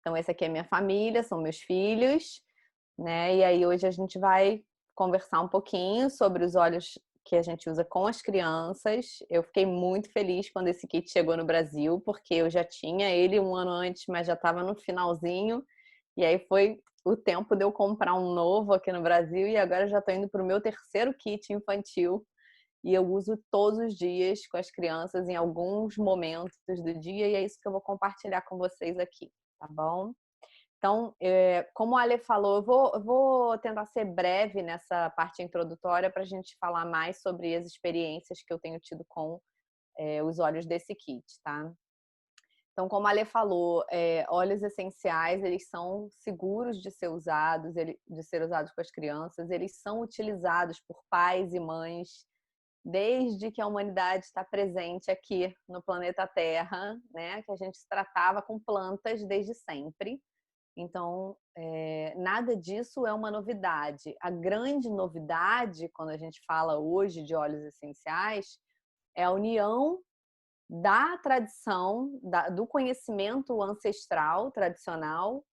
Então, essa aqui é minha família, são meus filhos, né? E aí hoje a gente vai conversar um pouquinho sobre os óleos que a gente usa com as crianças. Eu fiquei muito feliz quando esse kit chegou no Brasil, porque eu já tinha ele um ano antes, mas já estava no finalzinho. E aí foi o tempo de eu comprar um novo aqui no Brasil e agora já estou indo para o meu terceiro kit infantil. E eu uso todos os dias com as crianças em alguns momentos do dia e é isso que eu vou compartilhar com vocês aqui, tá bom? Então, como a Ale falou, eu vou tentar ser breve nessa parte introdutória para a gente falar mais sobre as experiências que eu tenho tido com os óleos desse kit, tá? Então, como a Ale falou, óleos essenciais, eles são seguros de ser usados, de ser usados com as crianças, eles são utilizados por pais e mães desde que a humanidade está presente aqui no planeta Terra, né? Que a gente se tratava com plantas desde sempre. Então, nada disso é uma novidade. A grande novidade, quando a gente fala hoje de óleos essenciais, é a união da tradição, do conhecimento ancestral, tradicional,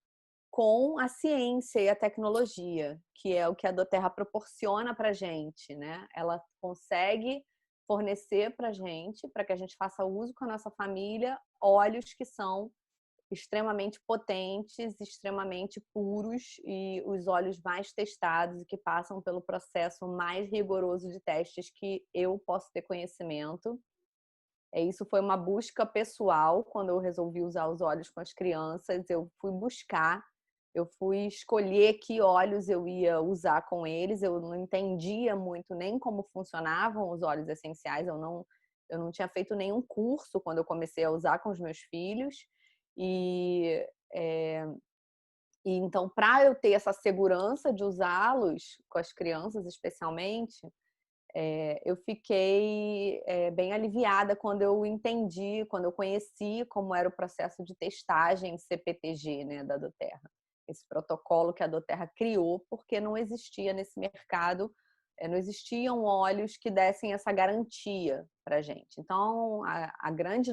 com a ciência e a tecnologia, que é o que a doTERRA proporciona para a gente, né? Ela consegue fornecer para a gente, para que a gente faça uso com a nossa família, óleos que são extremamente potentes, extremamente puros e os óleos mais testados e que passam pelo processo mais rigoroso de testes que eu posso ter conhecimento. Isso foi uma busca pessoal, quando eu resolvi usar os óleos com as crianças, eu fui buscar, eu fui escolher que óleos eu ia usar com eles, eu não entendia muito nem como funcionavam os óleos essenciais, eu não tinha feito nenhum curso quando eu comecei a usar com os meus filhos, e, é, e então, para eu ter essa segurança de usá-los com as crianças especialmente, eu fiquei bem aliviada quando eu entendi, quando eu conheci como era o processo de testagem CPTG, né, da doTERRA. Esse protocolo que a doTERRA criou, porque não existia nesse mercado, não existiam óleos que dessem essa garantia para a gente. Então, a grande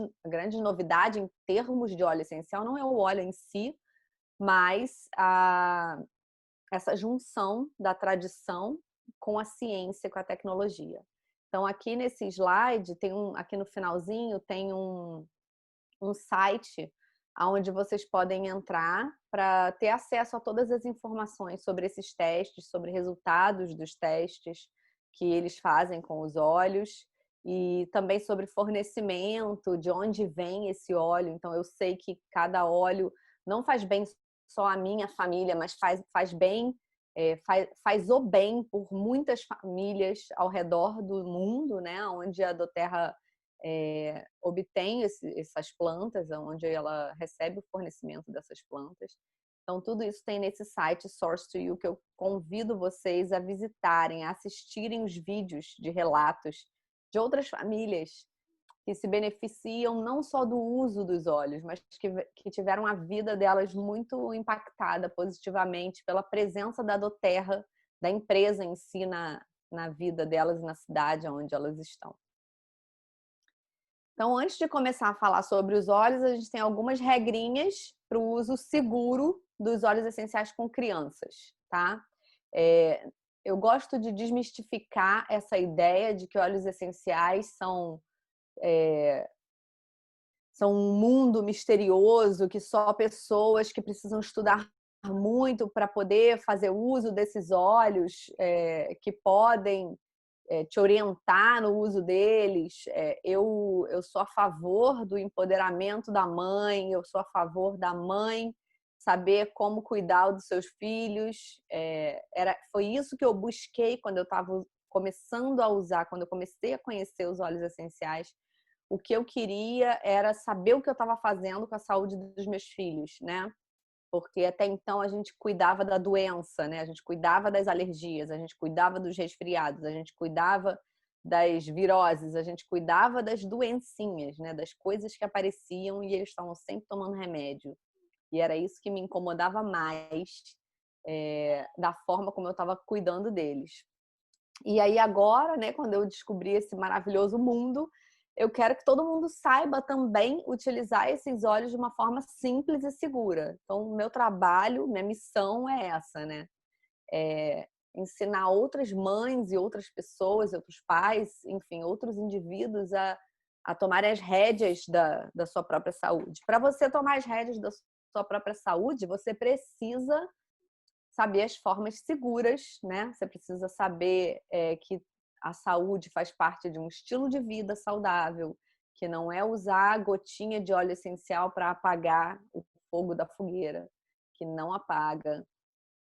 novidade em termos de óleo essencial não é o óleo em si, mas essa junção da tradição com a ciência, com a tecnologia. Então, aqui nesse slide, aqui no finalzinho, tem um site onde vocês podem entrar para ter acesso a todas as informações sobre esses testes, sobre resultados dos testes que eles fazem com os óleos e também sobre fornecimento, de onde vem esse óleo. Então, eu sei que cada óleo não faz bem só a minha família, mas faz bem, faz o bem por muitas famílias ao redor do mundo, né? Onde a doTERRA obtém essas plantas, onde ela recebe o fornecimento dessas plantas. Então, tudo isso tem nesse site Source to You, que eu convido vocês a visitarem, a assistirem os vídeos de relatos de outras famílias que se beneficiam não só do uso dos óleos, mas que tiveram a vida delas muito impactada positivamente pela presença da doTERRA, da empresa em si na vida delas e na cidade onde elas estão. Então, antes de começar a falar sobre os óleos, a gente tem algumas regrinhas para o uso seguro dos óleos essenciais com crianças, tá? Eu gosto de desmistificar essa ideia de que óleos essenciais são um mundo misterioso, que só pessoas que precisam estudar muito para poder fazer uso desses óleos, que podem te orientar no uso deles. Eu sou a favor do empoderamento da mãe, eu sou a favor da mãe saber como cuidar dos seus filhos. Foi isso que eu busquei quando eu estava começando a usar, quando eu comecei a conhecer os óleos essenciais. O que eu queria era saber o que eu estava fazendo com a saúde dos meus filhos, né? Porque até então a gente cuidava da doença, né? A gente cuidava das alergias, a gente cuidava dos resfriados, a gente cuidava das viroses, a gente cuidava das doencinhas, né? Das coisas que apareciam e eles estavam sempre tomando remédio. E era isso que me incomodava mais, da forma como eu estava cuidando deles. E aí agora, né, quando eu descobri esse maravilhoso mundo, eu quero que todo mundo saiba também utilizar esses óleos de uma forma simples e segura. Então, o meu trabalho, minha missão é essa, né? Ensinar outras mães e outras pessoas, outros pais, enfim, outros indivíduos a tomarem as rédeas da sua própria saúde. Para você tomar as rédeas da sua própria saúde, você precisa saber as formas seguras, né? Você precisa saber que a saúde faz parte de um estilo de vida saudável, que não é usar gotinha de óleo essencial para apagar o fogo da fogueira, que não apaga,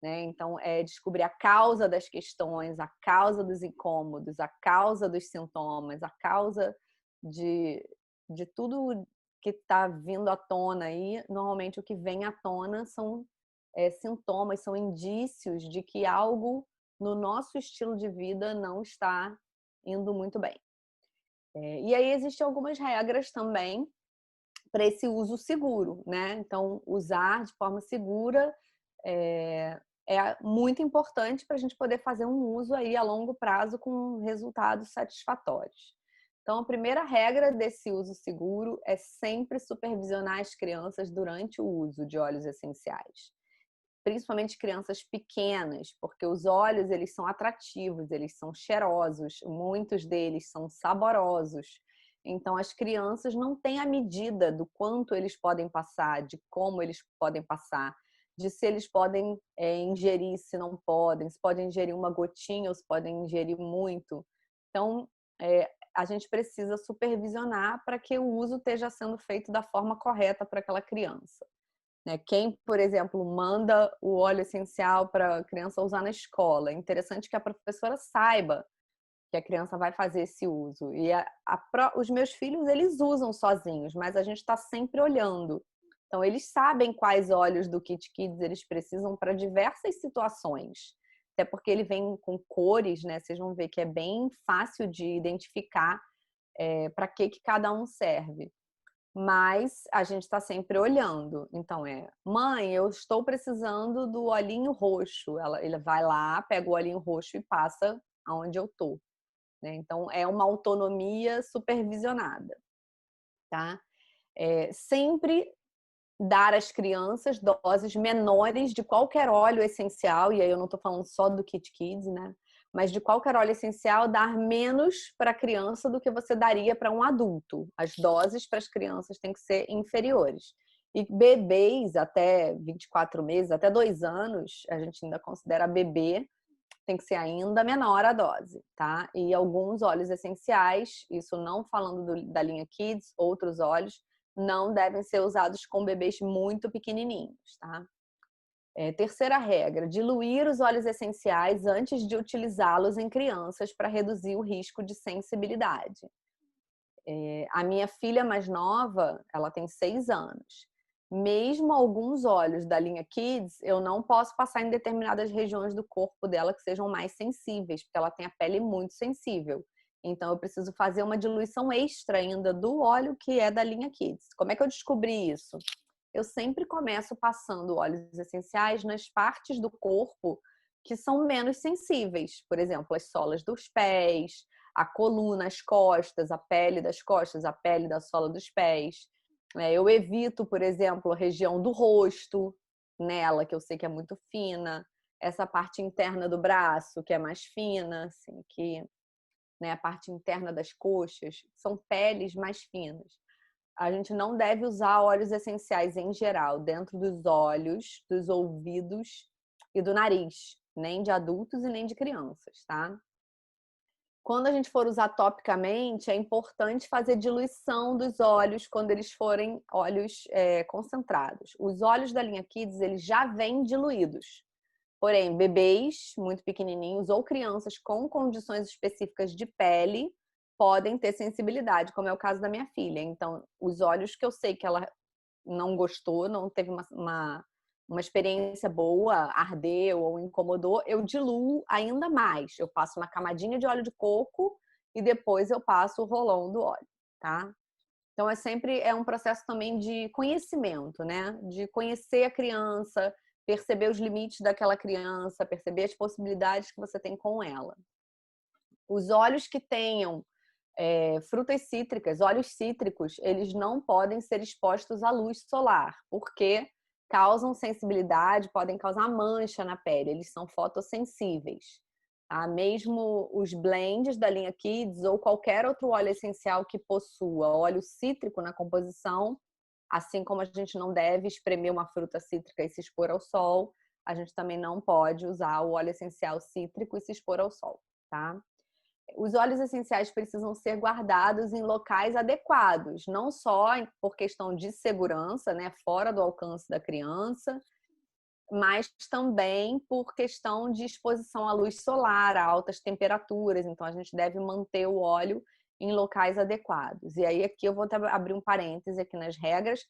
né? Então, é descobrir a causa das questões, a causa dos incômodos, a causa dos sintomas, a causa de tudo que está vindo à tona aí. Normalmente, o que vem à tona são sintomas, são indícios de que algo no nosso estilo de vida não está indo muito bem. E aí existem algumas regras também para esse uso seguro, né? Então, usar de forma segura é muito importante para a gente poder fazer um uso aí a longo prazo com resultados satisfatórios. Então, a primeira regra desse uso seguro é sempre supervisionar as crianças durante o uso de óleos essenciais. Principalmente crianças pequenas, porque os óleos eles são atrativos, eles são cheirosos, muitos deles são saborosos. Então, as crianças não têm a medida do quanto eles podem passar, de como eles podem passar, de se eles podem ingerir, se não podem, se podem ingerir uma gotinha ou se podem ingerir muito. Então, a gente precisa supervisionar para que o uso esteja sendo feito da forma correta para aquela criança. Quem, por exemplo, manda o óleo essencial para a criança usar na escola, é interessante que a professora saiba que a criança vai fazer esse uso. E os meus filhos, eles usam sozinhos, mas a gente está sempre olhando. Então, eles sabem quais óleos do Kit Kids eles precisam para diversas situações. Até porque ele vem com cores, né? Vocês vão ver que é bem fácil de identificar para que cada um serve. Mas a gente está sempre olhando. Então, mãe, eu estou precisando do olhinho roxo. Ele vai lá, pega o olhinho roxo e passa aonde eu estou. Né? Então, é uma autonomia supervisionada. Tá? Sempre dar às crianças doses menores de qualquer óleo essencial, e aí eu não estou falando só do Kit Kids, né? Mas de qualquer óleo essencial, dar menos para a criança do que você daria para um adulto. As doses para as crianças têm que ser inferiores. E bebês até 24 meses, até 2 anos, a gente ainda considera bebê, tem que ser ainda menor a dose, tá? E alguns óleos essenciais, isso não falando da linha Kids, outros óleos, não devem ser usados com bebês muito pequenininhos, tá? Terceira regra, diluir os óleos essenciais antes de utilizá-los em crianças para reduzir o risco de sensibilidade. A minha filha mais nova, ela tem 6 anos. Mesmo alguns óleos da linha Kids, eu não posso passar em determinadas regiões do corpo dela que sejam mais sensíveis, porque ela tem a pele muito sensível. Então, eu preciso fazer uma diluição extra ainda do óleo que é da linha Kids. Como é que eu descobri isso? Eu sempre começo passando óleos essenciais nas partes do corpo que são menos sensíveis. Por exemplo, as solas dos pés, a coluna, as costas, a pele das costas, a pele da sola dos pés. Eu evito, por exemplo, a região do rosto, nela, que eu sei que é muito fina. Essa parte interna do braço, que é mais fina, assim, que, né, a parte interna das coxas, são peles mais finas. A gente não deve usar óleos essenciais em geral, dentro dos olhos, dos ouvidos e do nariz, nem de adultos e nem de crianças, tá? Quando a gente for usar topicamente, é importante fazer diluição dos óleos quando eles forem óleos concentrados. Os óleos da linha Kids, eles já vêm diluídos. Porém, bebês muito pequenininhos ou crianças com condições específicas de pele podem ter sensibilidade, como é o caso da minha filha. Então, os óleos que eu sei que ela não gostou, não teve uma experiência boa, ardeu ou incomodou, eu diluo ainda mais. Eu passo uma camadinha de óleo de coco e depois eu passo o rolão do óleo, tá? Então, sempre um processo também de conhecimento, né? De conhecer a criança, perceber os limites daquela criança, perceber as possibilidades que você tem com ela. Os óleos que tenham Frutas cítricas, óleos cítricos, eles não podem ser expostos à luz solar, porque causam sensibilidade, podem causar mancha na pele, eles são fotossensíveis. Tá? Mesmo os blends da linha Kids ou qualquer outro óleo essencial que possua óleo cítrico na composição, assim como a gente não deve espremer uma fruta cítrica e se expor ao sol, a gente também não pode usar o óleo essencial cítrico e se expor ao sol, tá? Os óleos essenciais precisam ser guardados em locais adequados, não só por questão de segurança, né, fora do alcance da criança, mas também por questão de exposição à luz solar, a altas temperaturas. Então, a gente deve manter o óleo em locais adequados. E aí, aqui eu vou abrir um parêntese aqui nas regras,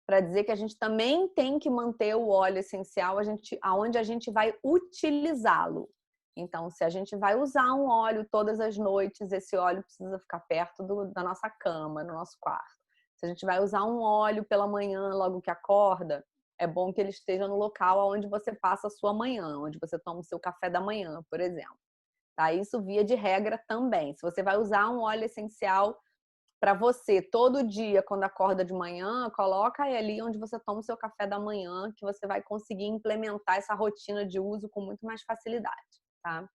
para dizer que a gente também tem que manter o óleo essencial aonde a gente vai utilizá-lo. Então, se a gente vai usar um óleo todas as noites, esse óleo precisa ficar perto da nossa cama, no nosso quarto. Se a gente vai usar um óleo pela manhã, logo que acorda, é bom que ele esteja no local onde você passa a sua manhã, onde você toma o seu café da manhã, por exemplo. Tá? Isso via de regra também. Se você vai usar um óleo essencial para você todo dia, quando acorda de manhã, coloca ali onde você toma o seu café da manhã, que você vai conseguir implementar essa rotina de uso com muito mais facilidade, tá?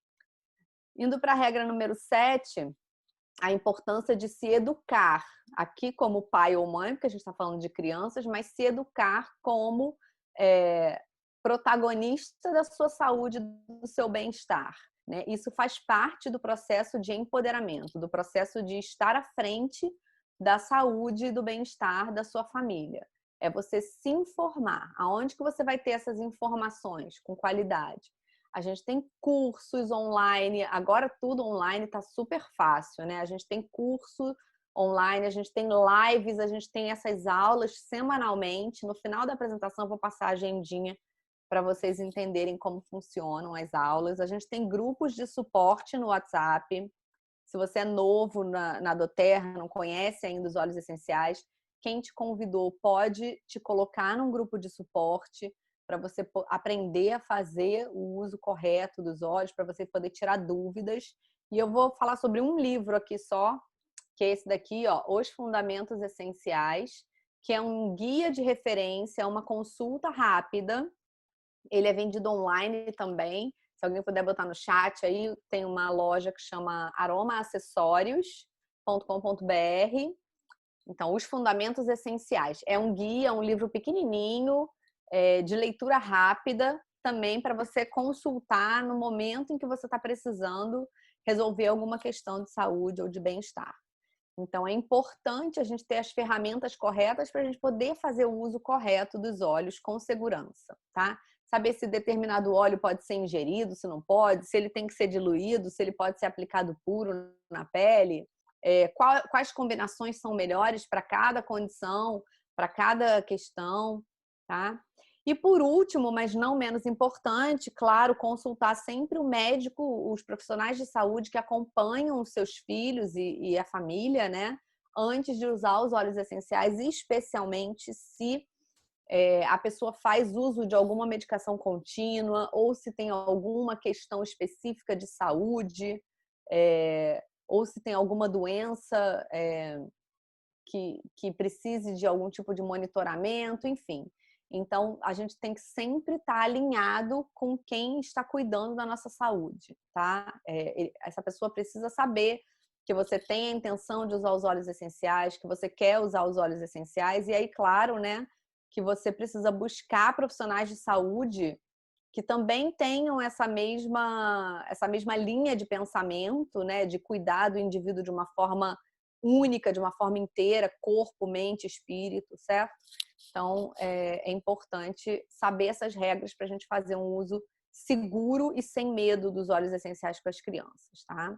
Indo para a regra número 7, a importância de se educar, aqui como pai ou mãe, porque a gente está falando de crianças, mas se educar como protagonista da sua saúde, do seu bem-estar. Né? Isso faz parte do processo de empoderamento, do processo de estar à frente da saúde e do bem-estar da sua família. É você se informar. Aonde que você vai ter essas informações com qualidade? A gente tem cursos online, agora tudo online está super fácil, né? A gente tem curso online, a gente tem lives, a gente tem essas aulas semanalmente. No final da apresentação eu vou passar a agendinha para vocês entenderem como funcionam as aulas. A gente tem grupos de suporte no WhatsApp. Se você é novo na doTERRA, não conhece ainda os óleos essenciais, quem te convidou pode te colocar num grupo de suporte para você aprender a fazer o uso correto dos óleos, para você poder tirar dúvidas. E eu vou falar sobre um livro aqui só, que é esse daqui, ó, Os Fundamentos Essenciais, que é um guia de referência, uma consulta rápida. Ele é vendido online também. Se alguém puder botar no chat aí, tem uma loja que chama aromaacessorios.com.br. Então, Os Fundamentos Essenciais. É um guia, um livro pequenininho, de leitura rápida, também para você consultar no momento em que você está precisando resolver alguma questão de saúde ou de bem-estar. Então, é importante a gente ter as ferramentas corretas para a gente poder fazer o uso correto dos óleos com segurança, tá? Saber se determinado óleo pode ser ingerido, se não pode, se ele tem que ser diluído, se ele pode ser aplicado puro na pele, quais combinações são melhores para cada condição, para cada questão, tá? E por último, mas não menos importante, claro, consultar sempre o médico, os profissionais de saúde que acompanham os seus filhos e a família, né? Antes de usar os óleos essenciais, especialmente se a pessoa faz uso de alguma medicação contínua ou se tem alguma questão específica de saúde, ou se tem alguma doença que precise de algum tipo de monitoramento, enfim. Então, a gente tem que sempre estar alinhado com quem está cuidando da nossa saúde, tá? Essa pessoa precisa saber que você tem a intenção de usar os óleos essenciais, que você quer usar os óleos essenciais, e aí, claro, né, que você precisa buscar profissionais de saúde que também tenham essa mesma linha de pensamento, né, de cuidar do indivíduo de uma forma única, de uma forma inteira, corpo, mente, espírito, certo? Então, é importante saber essas regras para a gente fazer um uso seguro e sem medo dos óleos essenciais com as crianças, tá?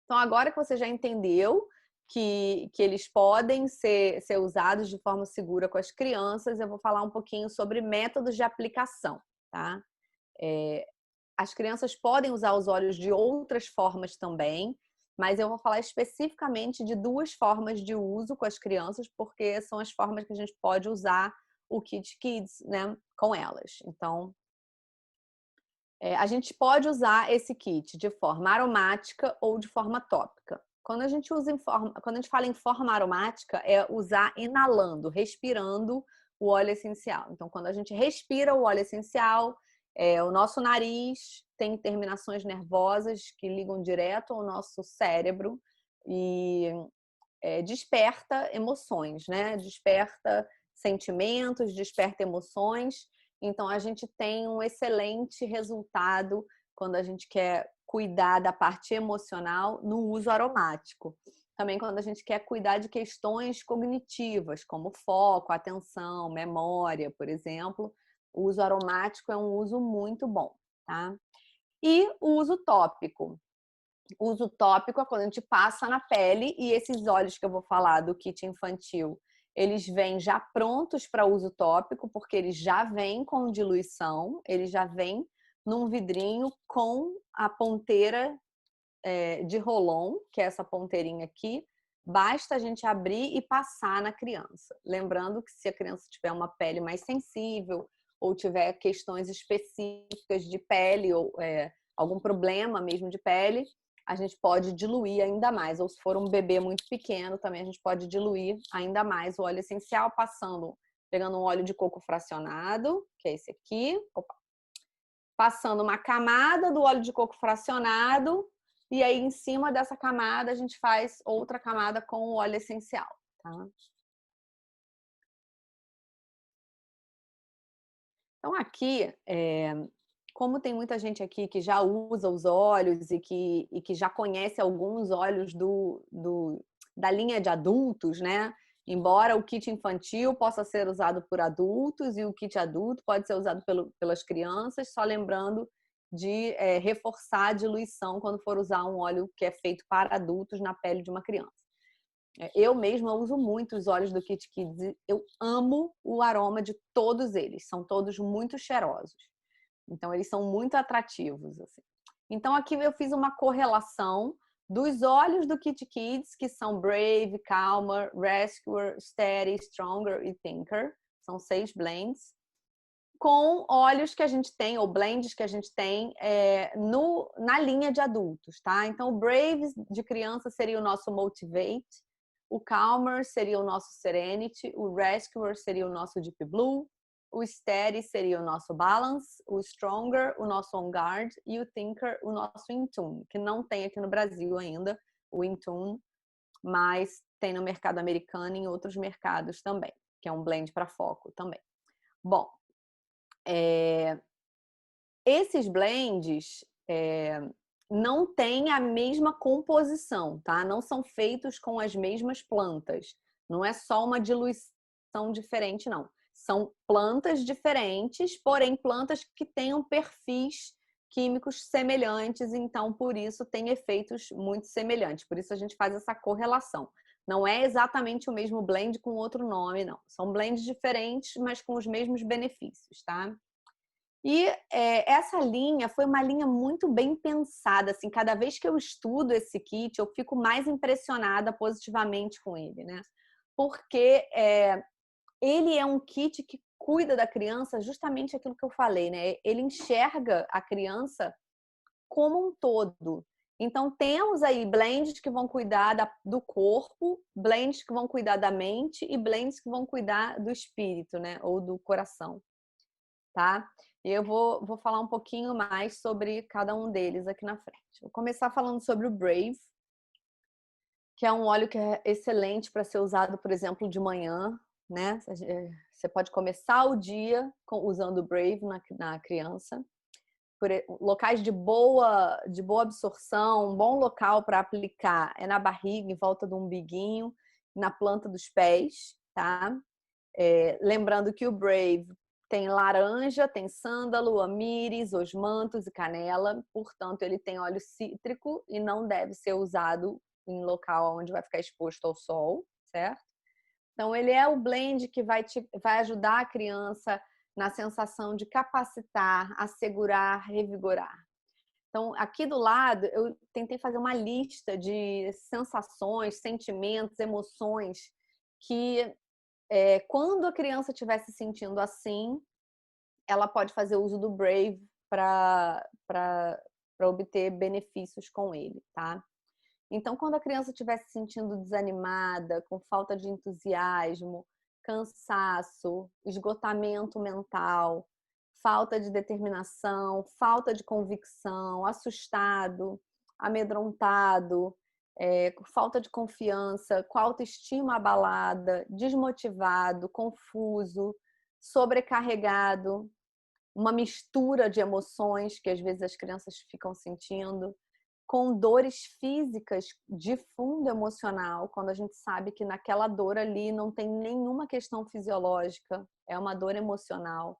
Então, agora que você já entendeu que eles podem ser usados de forma segura com as crianças, eu vou falar um pouquinho sobre métodos de aplicação, tá? As crianças podem usar os óleos de outras formas também, mas eu vou falar especificamente de 2 formas de uso com as crianças, porque são as formas que a gente pode usar o Kit Kids, né, com elas. Então, a gente pode usar esse kit de forma aromática ou de forma tópica. Quando a gente fala em forma aromática, é usar inalando, respirando o óleo essencial. Então, quando a gente respira o óleo essencial, o nosso nariz tem terminações nervosas que ligam direto ao nosso cérebro e desperta emoções, né? Desperta sentimentos, desperta emoções. Então, a gente tem um excelente resultado quando a gente quer cuidar da parte emocional no uso aromático. Também quando a gente quer cuidar de questões cognitivas, como foco, atenção, memória, por exemplo, o uso aromático é um uso muito bom, tá? E o uso tópico. O uso tópico é quando a gente passa na pele e esses óleos que eu vou falar do kit infantil, eles vêm já prontos para uso tópico, porque eles já vêm com diluição, eles já vêm num vidrinho com a ponteira de Rolon, que é essa ponteirinha aqui. Basta a gente abrir e passar na criança. Lembrando que se a criança tiver uma pele mais sensível ou tiver questões específicas de pele ou algum problema mesmo de pele, a gente pode diluir ainda mais. Ou se for um bebê muito pequeno, também a gente pode diluir ainda mais o óleo essencial, pegando um óleo de coco fracionado, que é esse aqui. Opa. Passando uma camada do óleo de coco fracionado e aí em cima dessa camada a gente faz outra camada com o óleo essencial, tá? Então aqui, como tem muita gente aqui que já usa os óleos e que já conhece alguns óleos da linha de adultos, né? Embora o kit infantil possa ser usado por adultos e o kit adulto pode ser usado pelas crianças, só lembrando de reforçar a diluição quando for usar um óleo que é feito para adultos na pele de uma criança. Eu mesma uso muito os óleos do Kit Kids. Eu amo o aroma de todos eles. São todos muito cheirosos. Então, eles são muito atrativos. Assim. Então, aqui eu fiz uma correlação dos óleos do Kit Kids, que são Brave, Calmer, Rescuer, Steady, Stronger e Thinker. São 6 blends. Com óleos que a gente tem, ou blends que a gente tem na linha de adultos, tá? Então, o Brave de criança seria o nosso Motivate. O Calmer seria o nosso Serenity, o Rescuer seria o nosso Deep Blue, o Steady seria o nosso Balance, o Stronger, o nosso On Guard e o Thinker, o nosso Intune, que não tem aqui no Brasil ainda, o Intune, mas tem no mercado americano e em outros mercados também, que é um blend para foco também. Bom, esses blends não têm a mesma composição, tá? Não são feitos com as mesmas plantas. Não é só uma diluição diferente, não. São plantas diferentes, porém plantas que tenham perfis químicos semelhantes, então por isso tem efeitos muito semelhantes. Por isso a gente faz essa correlação. Não é exatamente o mesmo blend com outro nome, não. São blends diferentes, mas com os mesmos benefícios, tá? E essa linha foi uma linha muito bem pensada. Assim, cada vez que eu estudo esse kit, eu fico mais impressionada positivamente com ele, né? Porque ele é um kit que cuida da criança, justamente aquilo que eu falei, né? Ele enxerga a criança como um todo. Então, temos aí blends que vão cuidar do corpo, blends que vão cuidar da mente e blends que vão cuidar do espírito, né? Ou do coração. Tá? E eu vou falar um pouquinho mais sobre cada um deles aqui na frente. Vou começar falando sobre o Brave, que é um óleo que é excelente para ser usado, por exemplo, de manhã, né? Você pode começar o dia usando o Brave na criança. Locais de boa absorção, um bom local para aplicar é na barriga, em volta do umbiguinho, na planta dos pés, tá? Lembrando que o Brave tem laranja, tem sândalo, amíris, osmantos e canela. Portanto, ele tem óleo cítrico e não deve ser usado em local onde vai ficar exposto ao sol, certo? Então, ele é o blend que vai ajudar a criança na sensação de capacitar, assegurar, revigorar. Então, aqui do lado, eu tentei fazer uma lista de sensações, sentimentos, emoções que quando a criança estiver se sentindo assim, ela pode fazer uso do Brave para obter benefícios com ele, tá? Então, quando a criança estiver se sentindo desanimada, com falta de entusiasmo, cansaço, esgotamento mental, falta de determinação, falta de convicção, assustado, amedrontado, com falta de confiança, com a autoestima abalada, desmotivado, confuso, sobrecarregado, uma mistura de emoções que às vezes as crianças ficam sentindo, com dores físicas de fundo emocional, quando a gente sabe que naquela dor ali não tem nenhuma questão fisiológica, é uma dor emocional.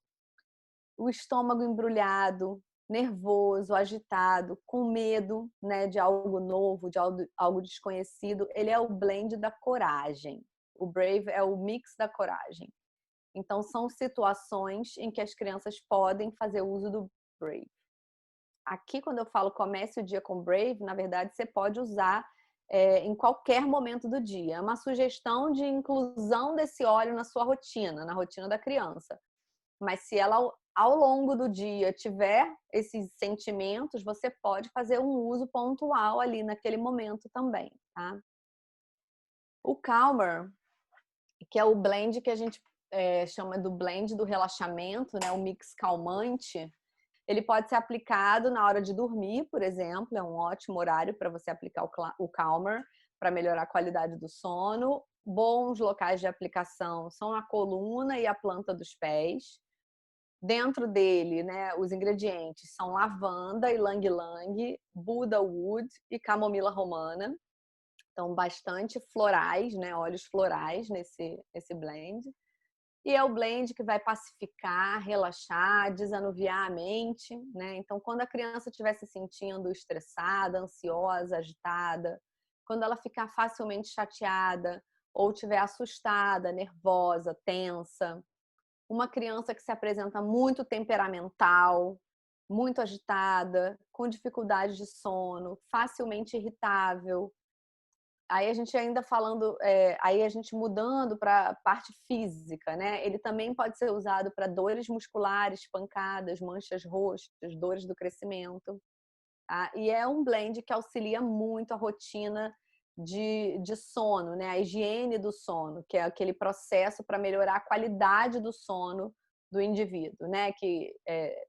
O estômago embrulhado, nervoso, agitado, com medo, né, de algo novo, de algo desconhecido, ele é o blend da coragem. O Brave é o mix da coragem. Então, são situações em que as crianças podem fazer uso do Brave. Aqui, quando eu falo comece o dia com Brave, na verdade, você pode usar em qualquer momento do dia. É uma sugestão de inclusão desse óleo na sua rotina, na rotina da criança. Mas se ela, ao longo do dia, tiver esses sentimentos, você pode fazer um uso pontual ali naquele momento também, tá? O Calmer, que é o blend que a gente chama do blend do relaxamento, né? O mix calmante, ele pode ser aplicado na hora de dormir, por exemplo, é um ótimo horário para você aplicar o Calmer para melhorar a qualidade do sono. Bons locais de aplicação são a coluna e a planta dos pés. Dentro dele, né, os ingredientes são lavanda, ylang-ylang, Buddha wood e camomila romana. Então, bastante florais, né, óleos florais nesse blend. E é o blend que vai pacificar, relaxar, desanuviar a mente, né? Então, quando a criança estiver se sentindo estressada, ansiosa, agitada, quando ela ficar facilmente chateada ou estiver assustada, nervosa, tensa, uma criança que se apresenta muito temperamental, muito agitada, com dificuldade de sono, facilmente irritável. Aí a gente ainda falando, aí a gente mudando para a parte física, né? Ele também pode ser usado para dores musculares, pancadas, manchas roxas, dores do crescimento. Tá? E é um blend que auxilia muito a rotina de sono, né? A higiene do sono, que é aquele processo para melhorar a qualidade do sono do indivíduo, né? Que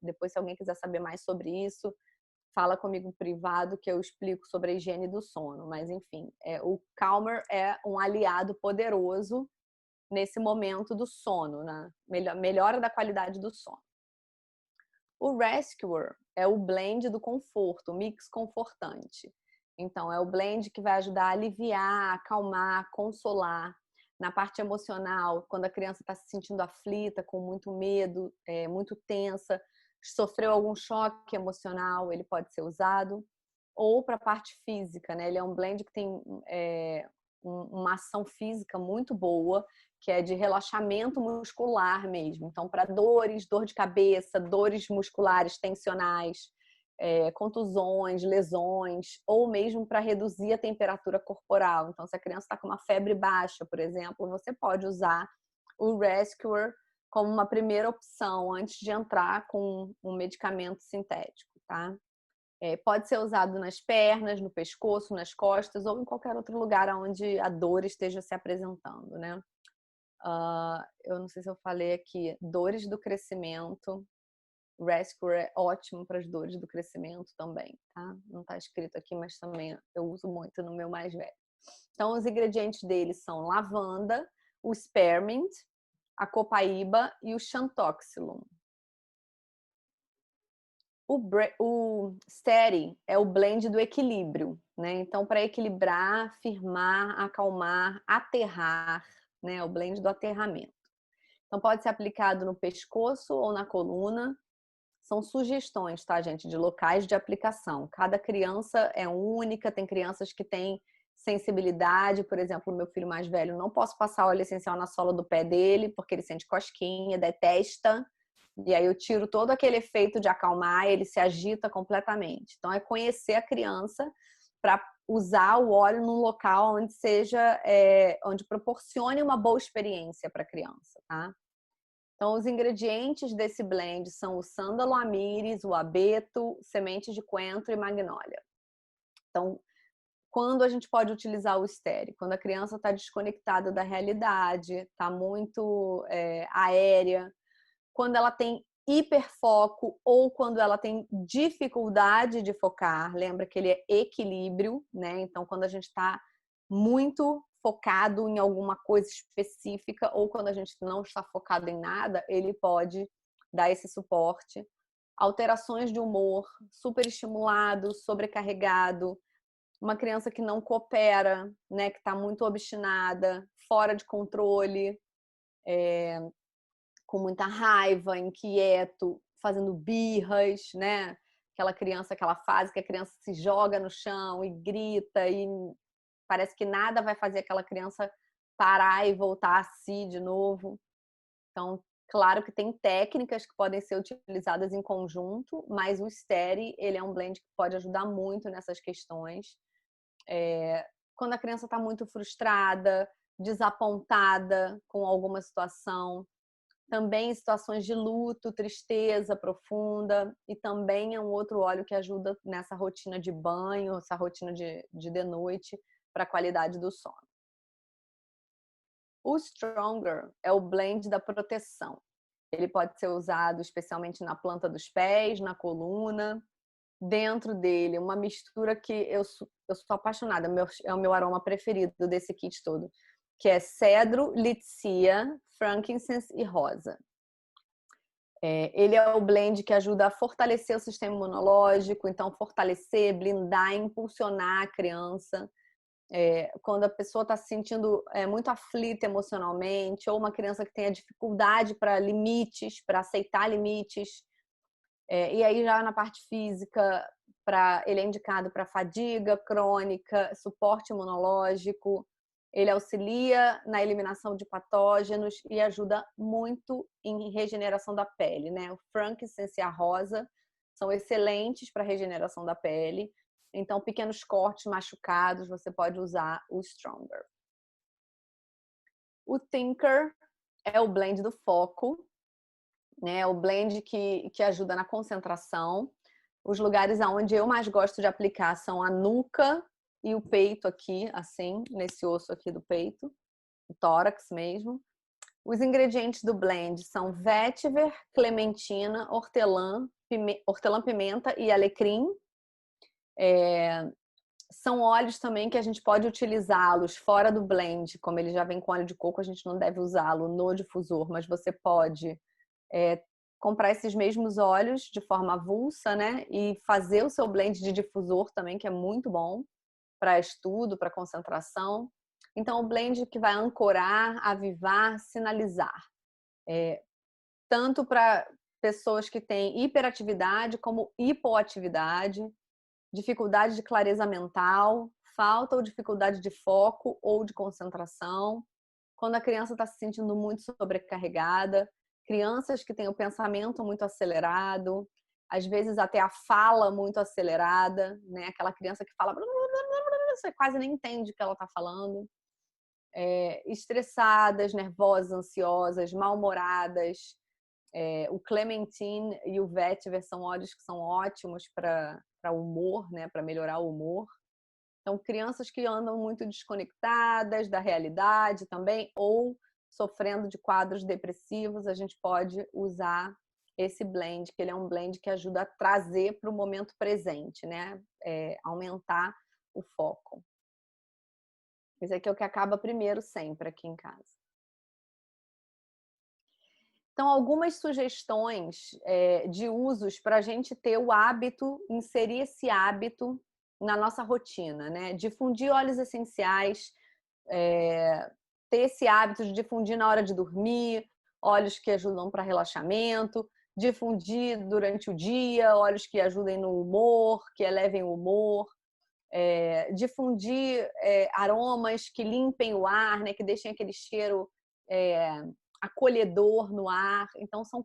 depois, se alguém quiser saber mais sobre isso, fala comigo privado que eu explico sobre a higiene do sono. Mas, enfim, o Calmer é um aliado poderoso nesse momento do sono, né? Melhora da qualidade do sono. O Rescuer é o blend do conforto, o mix confortante. Então, é o blend que vai ajudar a aliviar, acalmar, consolar. Na parte emocional, quando a criança está se sentindo aflita, com muito medo, muito tensa, sofreu algum choque emocional, ele pode ser usado. Ou para a parte física, né? Ele é um blend que tem uma ação física muito boa, que é de relaxamento muscular mesmo. Então, para dores, dor de cabeça, dores musculares tensionais, contusões, lesões, ou mesmo para reduzir a temperatura corporal. Então, se a criança está com uma febre baixa, por exemplo, você pode usar o Rescuer como uma primeira opção antes de entrar com um medicamento sintético, tá? Pode ser usado nas pernas, no pescoço, nas costas ou em qualquer outro lugar onde a dor esteja se apresentando, né? Eu não sei se eu falei aqui, dores do crescimento. Rescuer é ótimo para as dores do crescimento também, tá? Não está escrito aqui, mas também eu uso muito no meu mais velho. Então, os ingredientes dele são lavanda, o spearmint, a copaíba e o xantoxylum. O Steady é o blend do equilíbrio, né? Então, para equilibrar, firmar, acalmar, aterrar, né? O blend do aterramento. Então, pode ser aplicado no pescoço ou na coluna. São sugestões, tá, gente? De locais de aplicação. Cada criança é única, tem crianças que têm sensibilidade. Por exemplo, o meu filho mais velho, não posso passar óleo essencial na sola do pé dele, porque ele sente cosquinha, detesta. E aí eu tiro todo aquele efeito de acalmar, ele se agita completamente. Então, é conhecer a criança para usar o óleo num local onde seja, onde proporcione uma boa experiência para a criança, tá? Então, os ingredientes desse blend são o sândalo amíris, o abeto, sementes de coentro e magnólia. Então, Quando a gente pode utilizar o estéreo? Quando a criança está desconectada da realidade, está muito aérea, quando ela tem hiperfoco ou quando ela tem dificuldade de focar. Lembra que ele é equilíbrio, né? Então, quando a gente está muito focado em alguma coisa específica ou quando a gente não está focado em nada, ele pode dar esse suporte. Alterações de humor, superestimulado, sobrecarregado, uma criança que não coopera, né, que está muito obstinada, fora de controle, com muita raiva, inquieto, fazendo birras, né? Aquela criança, aquela fase que a criança se joga no chão e grita e parece que nada vai fazer aquela criança parar e voltar a si de novo. Então, claro que tem técnicas que podem ser utilizadas em conjunto, mas o STERI, ele é um blend que pode ajudar muito nessas questões. Quando a criança está muito frustrada, desapontada com alguma situação, também em situações de luto, tristeza profunda, e também é um outro óleo que ajuda nessa rotina de banho, essa rotina de noite, para a qualidade do sono. O Stronger é o blend da proteção. Ele pode ser usado especialmente na planta dos pés, na coluna. Dentro dele, uma mistura que eu sou apaixonada, é o meu aroma preferido desse kit todo, que é cedro, litsea, frankincense e rosa. Ele é o blend que ajuda a fortalecer o sistema imunológico, então fortalecer, blindar, impulsionar a criança. Quando a pessoa está se sentindo muito aflita emocionalmente, ou uma criança que tenha dificuldade para limites, para aceitar limites. E aí já na parte física, ele é indicado para fadiga crônica, suporte imunológico, ele auxilia na eliminação de patógenos e ajuda muito em regeneração da pele, né? O frankincense e a rosa são excelentes para regeneração da pele. Então, pequenos cortes machucados, você pode usar o Stronger. O Thinker é o blend do foco, né? O blend que ajuda na concentração. Os lugares aonde eu mais gosto de aplicar são a nuca e o peito aqui, assim, nesse osso aqui do peito, o tórax mesmo. Os ingredientes do blend são vetiver, clementina, hortelã-pimenta e alecrim. São óleos também que a gente pode utilizá-los fora do blend, como ele já vem com óleo de coco, a gente não deve usá-lo no difusor, mas você pode comprar esses mesmos óleos de forma avulsa, né? E fazer o seu blend de difusor também, que é muito bom para estudo, para concentração. Então, o blend que vai ancorar, avivar, sinalizar. Tanto para pessoas que têm hiperatividade como hipoatividade, dificuldade de clareza mental, falta ou dificuldade de foco ou de concentração, quando a criança está se sentindo muito sobrecarregada, crianças que têm o pensamento muito acelerado, às vezes até a fala muito acelerada, né? Aquela criança que fala, você quase nem entende o que ela está falando. Estressadas, nervosas, ansiosas, mal-humoradas. O Clementine e o Vetiver são óleos que são ótimos para humor, né? Para melhorar o humor. Então, crianças que andam muito desconectadas da realidade também, ou sofrendo de quadros depressivos, a gente pode usar esse blend, que ele é um blend que ajuda a trazer para o momento presente, né? Aumentar o foco. Esse aqui é o que acaba primeiro sempre aqui em casa. Então, algumas sugestões de usos para a gente ter o hábito, inserir esse hábito na nossa rotina, né? Difundir óleos essenciais, ter esse hábito de difundir na hora de dormir, óleos que ajudam para relaxamento, difundir durante o dia, óleos que ajudem no humor, que elevem o humor, difundir aromas que limpem o ar, né? Que deixem aquele cheiro acolhedor no ar. Então são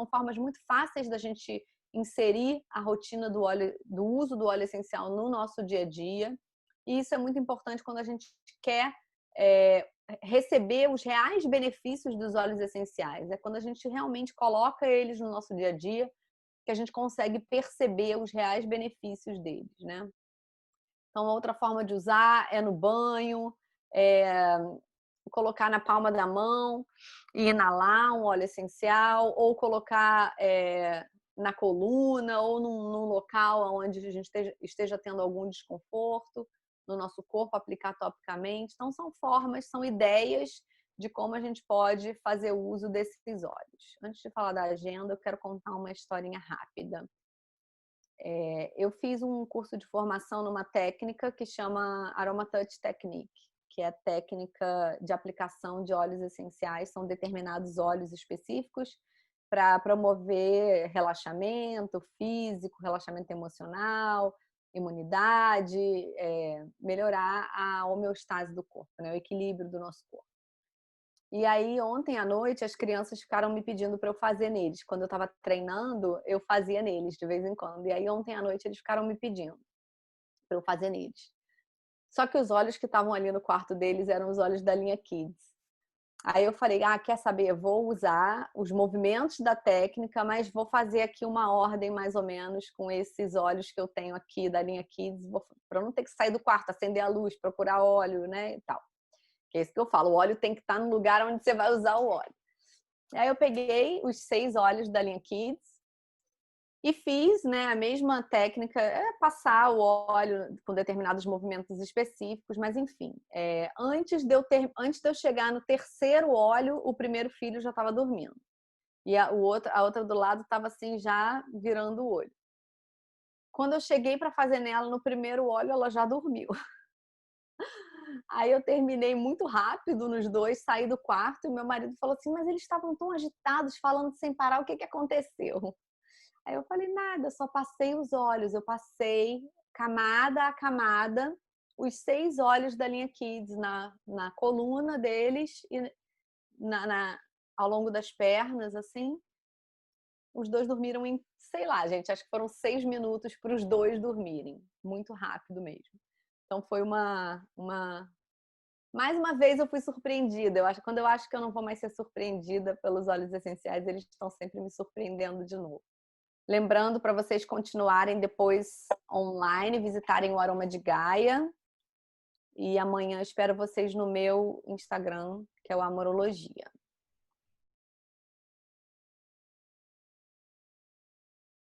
formas muito fáceis da gente inserir a rotina do uso do óleo essencial no nosso dia a dia. E isso é muito importante quando a gente quer receber os reais benefícios dos óleos essenciais. É quando a gente realmente coloca eles no nosso dia a dia que a gente consegue perceber os reais benefícios deles, né? Então, outra forma de usar é no banho, é colocar na palma da mão e inalar um óleo essencial, ou colocar na coluna, ou num local onde a gente esteja tendo algum desconforto no nosso corpo, aplicar topicamente. Então, são formas, são ideias de como a gente pode fazer uso desses óleos. Antes de falar da agenda, eu quero contar uma historinha rápida. Eu fiz um curso de formação numa técnica que chama Aroma Touch Technique, que é a técnica de aplicação de óleos essenciais. São determinados óleos específicos para promover relaxamento físico, relaxamento emocional, imunidade, melhorar a homeostase do corpo, né? O equilíbrio do nosso corpo. E aí, ontem à noite, as crianças ficaram me pedindo para eu fazer neles. Quando eu estava treinando, eu fazia neles de vez em quando. E aí, ontem à noite, eles ficaram me pedindo para eu fazer neles. Só que os óleos que estavam ali no quarto deles eram os óleos da linha Kids. Aí eu falei, quer saber? Eu vou usar os movimentos da técnica, mas vou fazer aqui uma ordem mais ou menos com esses óleos que eu tenho aqui da linha Kids, para eu não ter que sair do quarto, acender a luz, procurar óleo, né, e tal. Que é isso que eu falo, o óleo tem que estar no lugar onde você vai usar o óleo. Aí eu peguei os 6 óleos da linha Kids e fiz, né, a mesma técnica, passar o óleo com determinados movimentos específicos, mas enfim, antes de eu chegar no terceiro óleo, o primeiro filho já estava dormindo. E a outra do lado estava assim, já virando o olho. Quando eu cheguei para fazer nela no primeiro óleo, ela já dormiu. Aí eu terminei muito rápido nos dois, saí do quarto e meu marido falou assim, mas eles estavam tão agitados, falando sem parar, o que aconteceu? Aí eu falei, nada, eu só passei os óleos, eu passei camada a camada os 6 óleos da linha Kids na coluna deles e ao longo das pernas, assim. Os dois dormiram em, sei lá, gente, acho que foram 6 minutos para os dois dormirem, muito rápido mesmo. Então foi mais uma vez eu fui surpreendida. Quando eu acho que eu não vou mais ser surpreendida pelos óleos essenciais, eles estão sempre me surpreendendo de novo. Lembrando para vocês continuarem depois online, visitarem o Aroma de Gaia. E amanhã espero vocês no meu Instagram, que é o Amorologia.